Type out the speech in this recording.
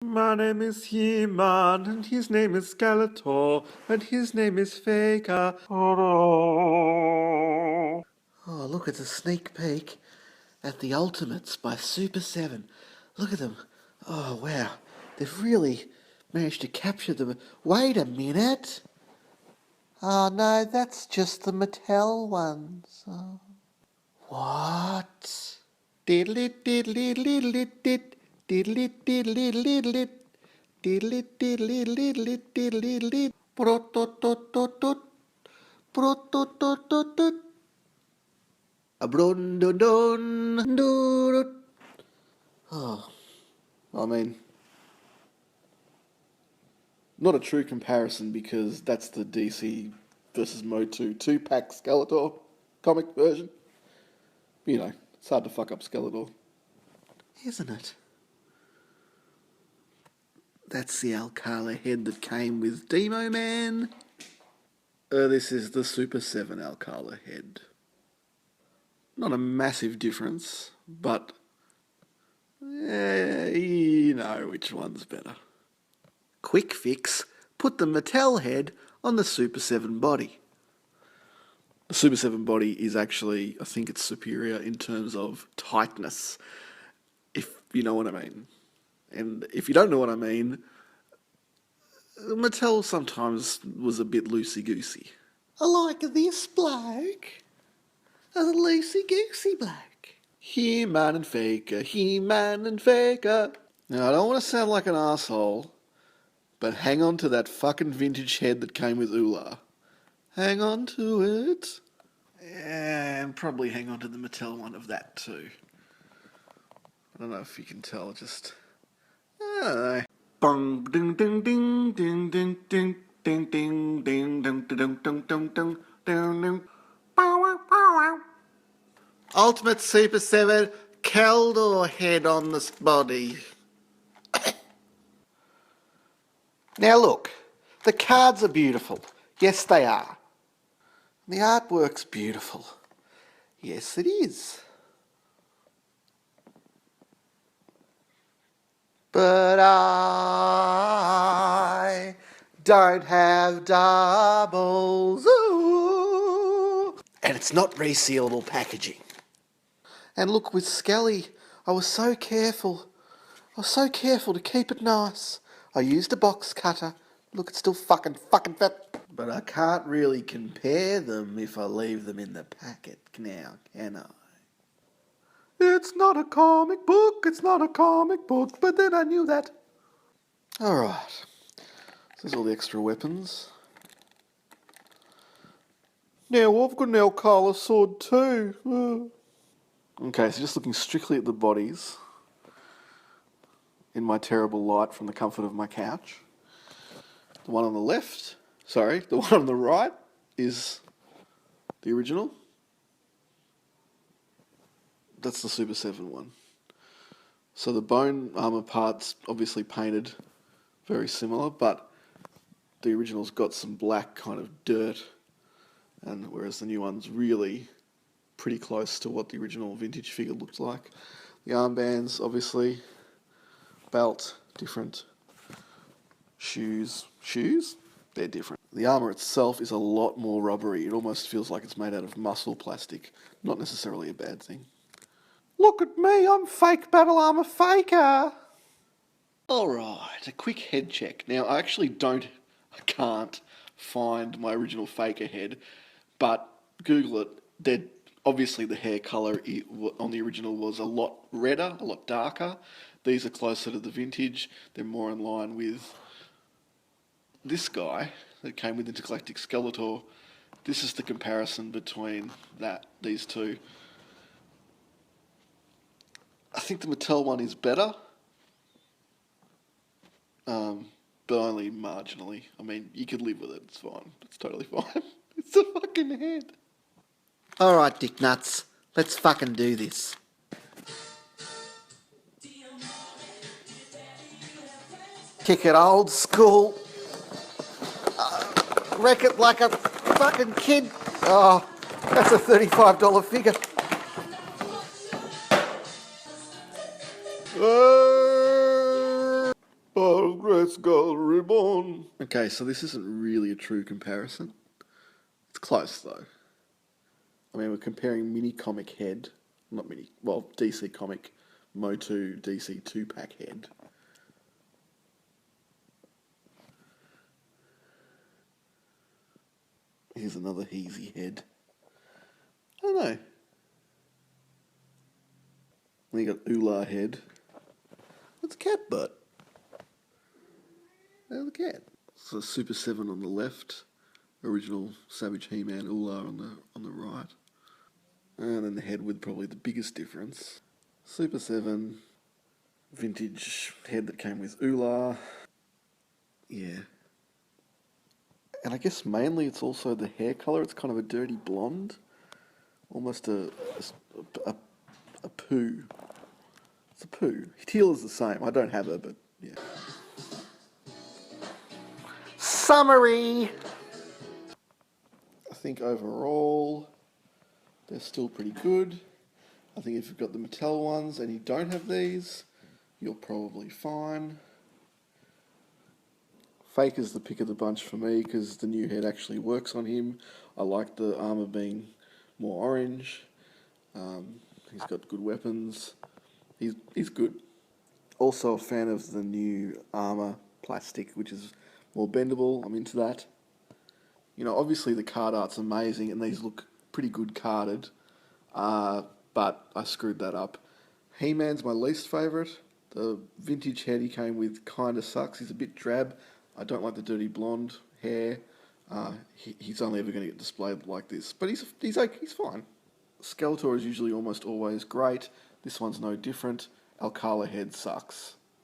My name is He-Man, and his name is Skeletor, and his name is Faker. Oh, look, it's a sneak peek at the Ultimates by Super7. Look at them. Oh, wow. They've really managed to capture them. Wait a minute. Oh, no, that's just the Mattel ones. Oh. What? Diddly diddly diddly did. Diddly diddly diddly. Diddly diddly diddly diddly did. Brototototot. Brototototot. A brondodon. Durut. Oh, I mean, not a true comparison because that's the DC versus Motu 2-pack Skeletor comic version. You know, it's hard to fuck up Skeletor. Isn't it? That's the Alcala head that came with Demo Man. This is the Super7 Alcala head. Not a massive difference, but you know which one's better. Quick fix, put the Mattel head on the Super7 body. The Super7 body is actually, I think it's superior in terms of tightness, if you know what I mean. And if you don't know what I mean, Mattel sometimes was a bit loosey-goosey. I like this bloke. A loosey-goosey bloke. He-Man and Faker, He-Man and Faker. Now, I don't want to sound like an asshole, but hang on to that fucking vintage head that came with Oola. Hang on to it. And probably hang on to the Mattel one of that too. I don't know if you can tell, just... I don't know. Bong ding ding ding ding ding ding ding ding ding ding ding ding ding ding ding. Ultimate Super7 Keldor head on this body. Now look, the cards are beautiful. Yes, they are. The artwork's beautiful. Yes, it is. But I don't have doubles. Ooh. And it's not resealable packaging. And look, with Skelly, I was so careful. I was so careful to keep it nice. I used a box cutter. Look, it's still fucking fat. But I can't really compare them if I leave them in the packet now, can I? It's not a comic book, but then I knew that. Alright, there's all the extra weapons. Now I've got an Alcala sword too. Okay, so just looking strictly at the bodies in my terrible light from the comfort of my couch. The one on the right is the original. That's the Super7 one. So the bone armour part's obviously painted very similar, but the original's got some black kind of dirt, and whereas the new one's really pretty close to what the original vintage figure looked like. The armbands, obviously, belt, different. Shoes, they're different. The armour itself is a lot more rubbery. It almost feels like it's made out of muscle plastic. Not necessarily a bad thing. Look at me, I'm fake battle armour faker. Alright, a quick head check. Now, I can't find my original faker head, but Google it. Obviously the hair colour on the original was a lot redder, a lot darker. These are closer to the vintage. They're more in line with this guy that came with Intergalactic Skeletor. This is the comparison between these two. I think the Mattel one is better, but only marginally. I mean, you could live with it, it's fine. It's totally fine. It's a fucking head. Alright, dick nuts. Let's fucking do this. Kick it old school. Wreck it like a fucking kid. Oh, that's a $35 figure. Oh, great skull reborn. Okay, so this isn't really a true comparison. It's close though. I mean, we're comparing mini comic head, not mini, well, DC comic Motu DC 2-pack head. Here's another Heezy head. I don't know. Then you got Oolah head. That's a cat butt. There's the cat. So Super 7 on the left, original Savage He-Man Oolah on the right. And then the head with probably the biggest difference. Super 7, vintage head that came with Oolah. Yeah. And I guess mainly it's also the hair colour. It's kind of a dirty blonde. Almost a poo. It's a poo. Teal the same. I don't have her, but yeah. Summary! I think overall, they're still pretty good. I think if you've got the Mattel ones and you don't have these, you're probably fine. Fake is the pick of the bunch for me because the new head actually works on him. I like the armour being more orange. He's got good weapons. He's good. Also a fan of the new armour plastic, which is more bendable. I'm into that. You know, obviously the card art's amazing and these look pretty good carded, but I screwed that up. He-Man's my least favourite. The vintage head he came with kinda sucks. He's a bit drab. I don't like the dirty blonde hair. He's only ever going to get displayed like this, but he's fine. Skeletor is usually almost always great. This one's no different. Alcala head sucks.